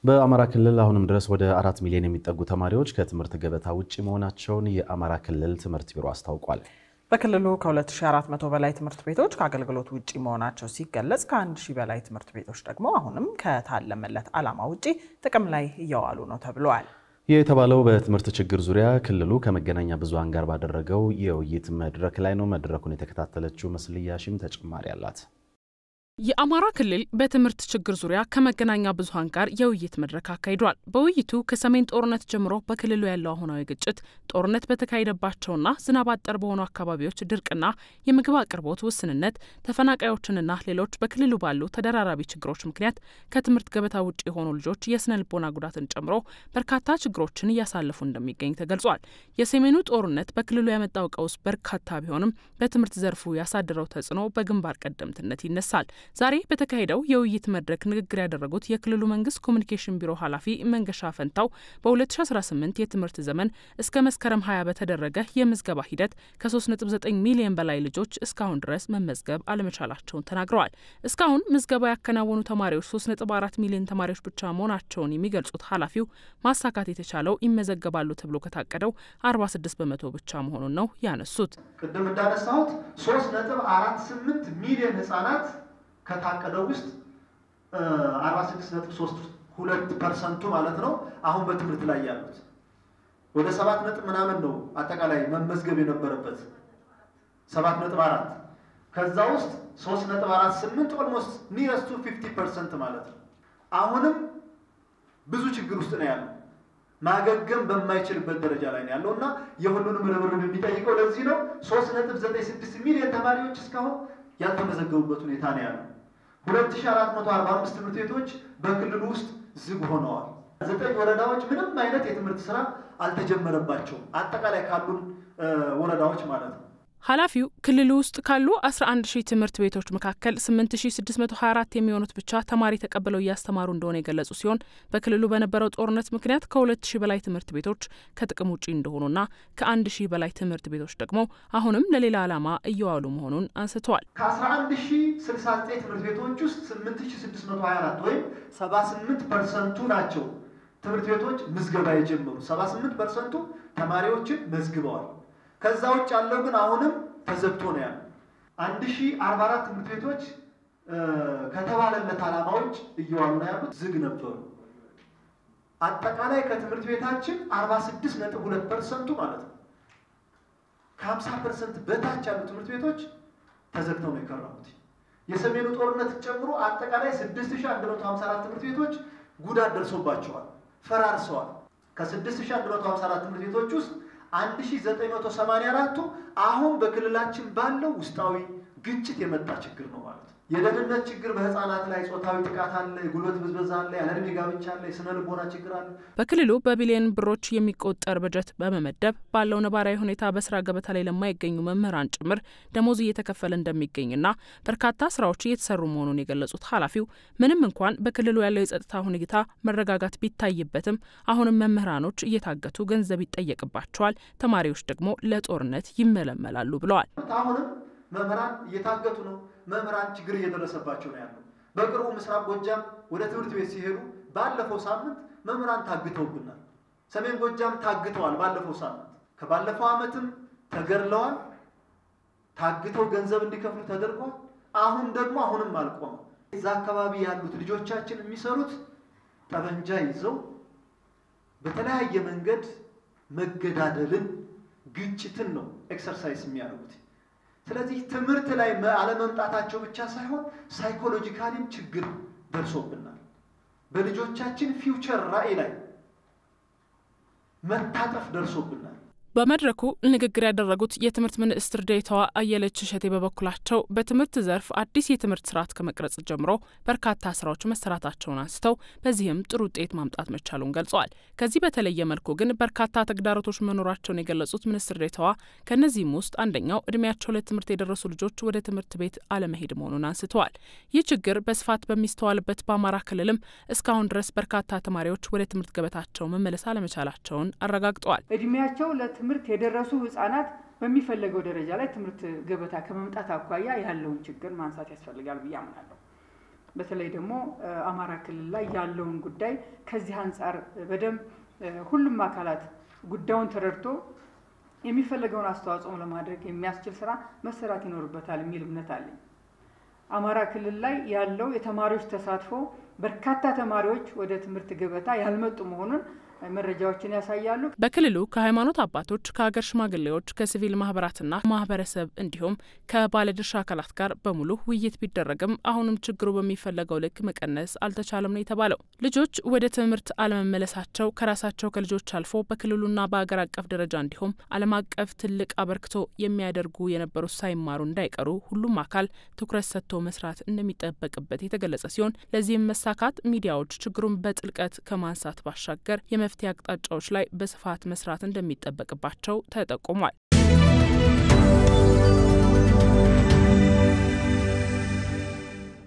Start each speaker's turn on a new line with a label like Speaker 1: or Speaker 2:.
Speaker 1: በአማራ ክልል አሁንም ድረስ ወደ 4 ሚሊዮን የሚጠጉ ተማሪዎች ከትምህርት ገበታ ውጪ መሆናቸውን የአማራ ክልል ትምህርት ቢሮ አስታውቋል።
Speaker 2: በክልሉ ከ2400 በላይ ትምህርት ቤቶች ከአገልግሎት ውጪ መሆናቸው ሲገለጽ ከ1000 በላይ ትምህርት ቤቶች ደግሞ አሁንም ከታለመለት ዓላማ ውጪ ጥቅም ላይ እየዋሉ ነው ተብሏል።
Speaker 1: የተባለው በትምህርት ችግር ዙሪያ ክልሉ ከመገናኛ ብዙሃን ጋር ባደረገው የውይይት መድረክ ላይ ነው። መድረኩን የተከታተለችው መስልያሽም ተጨማሪ አላት።
Speaker 3: የአማራ ክልል በትምህርት ችግር ዙሪያ ከመገናኛ ብዙሃን ጋር የውይይት መድረክ አካሂዷል። በውይይቱ ከሰሜን ጦርነት ጀምሮ በክልሉ ያለው አሁናዊ ግጭት፣ ጦርነት በተካሄደባቸውና ዝናብ አጠር በሆኑ አካባቢዎች ድርቅና የምግብ አቅርቦት ውስንነት፣ ተፈናቃዮችንና ሌሎች በክልሉ ባሉ ተደራራቢ ችግሮች ምክንያት ከትምህርት ገበታ ውጪ የሆኑ ልጆች የስነ ልቦና ጉዳትን ጨምሮ በርካታ ችግሮችን እያሳለፉ እንደሚገኝ ተገልጿል። የሰሜኑ ጦርነት በክልሉ ያመጣው ቀውስ በርካታ ቢሆንም በትምህርት ዘርፉ ያሳደረው ተጽዕኖ በግንባር ቀደምትነት ይነሳል። ዛሬ በተካሄደው የውይይት መድረክ ንግግር ያደረጉት የክልሉ መንግስት ኮሙኒኬሽን ቢሮ ኃላፊ መንገሻ ፈንታው በ2018 የትምህርት ዘመን እስከ መስከረም 20 በተደረገ የምዝገባ ሂደት ከ3.9 ሚሊዮን በላይ ልጆች እስካሁን ድረስ መመዝገብ አለመቻላቸውን ተናግረዋል። እስካሁን ምዝገባ ያከናወኑ ተማሪዎች 3.4 ሚሊዮን ተማሪዎች ብቻ መሆናቸውን የሚገልጹት ኃላፊው ማሳካት የተቻለው ይመዘገባሉ ተብሎ ከታቀደው 46 በመቶ ብቻ መሆኑን ነው ያነሱት።
Speaker 4: ቅድም እንዳነሳሁት 3.48 ሚሊዮን ህጻናት ከታቀደው ውስጥ 46.32% ማለት ነው አሁን በትምህርት ላይ ያሉት ወደ 7 ምናምን ነው አጠቃላይ መመዝገብ የነበረበት 7.4 ከዛ ውስጥ 3.48 ኦልሞስት ኒረስቱ 50% ማለት ነው። አሁንም ብዙ ችግር ውስጥ ነው ያለው ማገገም በማይችልበት ደረጃ ላይ ነው ያለውና የሁሉንም ርብርብ የሚጠይቀው ለዚህ ነው 3.96 ሚሊዮን ተማሪዎች እስካሁን ያልተመዘገቡበት ሁኔታ ነው ያለው። 2445 ትምህርት ቤቶች በክልሉ ውስጥ ዝግ ሆነዋል። 9 ወረዳዎች ምንም አይነት የትምህርት ስራ አልተጀመረባቸውም አጠቃላይ ካሉን ወረዳዎች ማለት ነው።
Speaker 3: ኃላፊው ክልሉ ውስጥ ካሉ 11000 ትምህርት ቤቶች መካከል 8624 የሚሆኑት ብቻ ተማሪ ተቀብለው እያስተማሩ እንደሆነ የገለጹ ሲሆን በክልሉ በነበረው ጦርነት ምክንያት ከ2000 በላይ ትምህርት ቤቶች ከጥቅም ውጪ እንደሆኑና ከ1000 በላይ ትምህርት ቤቶች ደግሞ አሁንም ለሌላ ዓላማ እየዋሉ መሆኑን አንስተዋል።
Speaker 4: ከ11069 ትምህርት ቤቶች ውስጥ 8624 ወይም 78% ናቸው ትምህርት ቤቶች ምዝገባ የጀመሩ 78% ተማሪዎችን መዝግበዋል። ከዛ ውጭ ያለው ግን አሁንም ተዘግቶ ነው ያለው። 1044 ትምህርት ቤቶች ከተባለለት ዓላማዎች እየዋሉ ነው ያሉት ዝግ ነበሩ። አጠቃላይ ከትምህርት ቤታችን 46.2% ማለት ነው ከ50% በታች ያሉ ትምህርት ቤቶች ተዘግተው ነው የከረሙት። የሰሜኑ ጦርነት ጨምሮ አጠቃላይ 6154 ትምህርት ቤቶች ጉዳት ደርሶባቸዋል፣ ፈራርሰዋል። ከ6154 ትምህርት ቤቶች ውስጥ 1984 አሁን በክልላችን ባለው ውስጣዊ ግጭት የመጣ ችግር ነው ማለት ነው። የደህንነት ችግር በህፃናት ላይ ጾታዊ ጥቃት አለ፣ የጉልበት ብዝበዛ አለ፣ ያለዕድሜ ጋብቻ አለ፣ የስነ ልቦና ችግር አለ።
Speaker 3: በክልሉ በቢሊዮን ብሮች የሚቆጠር በጀት በመመደብ ባለው ነባራዊ ሁኔታ በስራ ገበታ ላይ ለማይገኙ መምህራን ጭምር ደሞዝ እየተከፈለ እንደሚገኝና በርካታ ስራዎች እየተሰሩ መሆኑን የገለጹት ኃላፊው ምንም እንኳን በክልሉ ያለው የጸጥታ ሁኔታ መረጋጋት ቢታይበትም አሁንም መምህራኖች እየታገቱ ገንዘብ ይጠየቅባቸዋል፣ ተማሪዎች ደግሞ ለጦርነት ይመለመላሉ ብለዋል።
Speaker 4: አሁንም መምህራን እየታገቱ ነው። መምህራን ችግር እየደረሰባቸው ነው ያለው። በቅርቡ ምስራቅ ጎጃም ወደ ትምህርት ቤት ሲሄዱ ባለፈው ሳምንት መምህራን ታግተውብናል። ሰሜን ጎጃም ታግተዋል ባለፈው ሳምንት። ከባለፈው ዓመትም ተገርለዋል፣ ታግተው ገንዘብ እንዲከፍሉ ተደርጓል። አሁን ደግሞ አሁንም አልቆመም። እዛ አካባቢ ያሉት ልጆቻችን የሚሰሩት ጠበንጃ ይዘው በተለያየ መንገድ መገዳደልን፣ ግጭትን ነው ኤክሰርሳይዝ የሚያደርጉት። ስለዚህ ትምህርት ላይ አለመምጣታቸው ብቻ ሳይሆን ሳይኮሎጂካሊም ችግር ደርሶብናል። በልጆቻችን ፊውቸር ራዕይ ላይ መታጠፍ ደርሶብናል።
Speaker 3: በመድረኩ ንግግር ያደረጉት የትምህርት ሚኒስትር ዴኤታዋ አየለች እሸቴ በበኩላቸው በትምህርት ዘርፍ አዲስ የትምህርት ስርዓት ከመቅረጽ ጀምሮ በርካታ ስራዎች መሰራታቸውን አንስተው በዚህም ጥሩ ውጤት ማምጣት መቻሉን ገልጸዋል። ከዚህ በተለየ መልኩ ግን በርካታ ተግዳሮቶች መኖራቸውን የገለጹት ሚኒስትር ዴኤታዋ ከነዚህም ውስጥ አንደኛው እድሜያቸው ለትምህርት የደረሱ ልጆች ወደ ትምህርት ቤት አለመሄድ መሆኑን አንስተዋል። ይህ ችግር በስፋት በሚስተዋልበት በአማራ ክልልም እስካሁን ድረስ በርካታ ተማሪዎች ወደ ትምህርት ገበታቸው መመለስ አለመቻላቸውን አረጋግጠዋል።
Speaker 5: እድሜያቸው ትምህርት የደረሱ ህፃናት በሚፈልገው ደረጃ ላይ ትምህርት ገበታ ከመምጣት አኳያ ያለውን ችግር ማንሳት ያስፈልጋል ብዬ አምናለሁ። በተለይ ደግሞ አማራ ክልል ላይ ያለውን ጉዳይ ከዚህ አንፃር በደንብ ሁሉም አካላት ጉዳዩን ተረድቶ የሚፈልገውን አስተዋጽኦ ለማድረግ የሚያስችል ስራ መሰራት ይኖርበታል የሚል እምነት አለኝ። አማራ ክልል ላይ ያለው የተማሪዎች ተሳትፎ በርካታ ተማሪዎች ወደ ትምህርት ገበታ ያልመጡ መሆኑን መረጃዎችን ያሳያሉ።
Speaker 3: በክልሉ ከሃይማኖት አባቶች፣ ከሀገር ሽማግሌዎች፣ ከሲቪል ማህበራትና ማህበረሰብ እንዲሁም ከባለድርሻ አካላት ጋር በሙሉ ውይይት ቢደረግም አሁንም ችግሩ በሚፈለገው ልክ መቀነስ አልተቻለም ነው የተባለው። ልጆች ወደ ትምህርት አለመመለሳቸው ከራሳቸው ከልጆች አልፎ በክልሉና በአገር አቀፍ ደረጃ እንዲሁም ዓለም አቀፍ ትልቅ አበርክቶ የሚያደርጉ የነበሩ ሳይማሩ እንዳይቀሩ ሁሉም አካል ትኩረት ሰጥቶ መስራት እንደሚጠበቅበት የተገለጸ ሲሆን ለዚህም መሳካት ሚዲያዎች ችግሩን በጥልቀት ከማንሳት ባሻገር የመፍትሄ አቅጣጫዎች ላይ በስፋት መስራት እንደሚጠበቅባቸው ተጠቁሟል።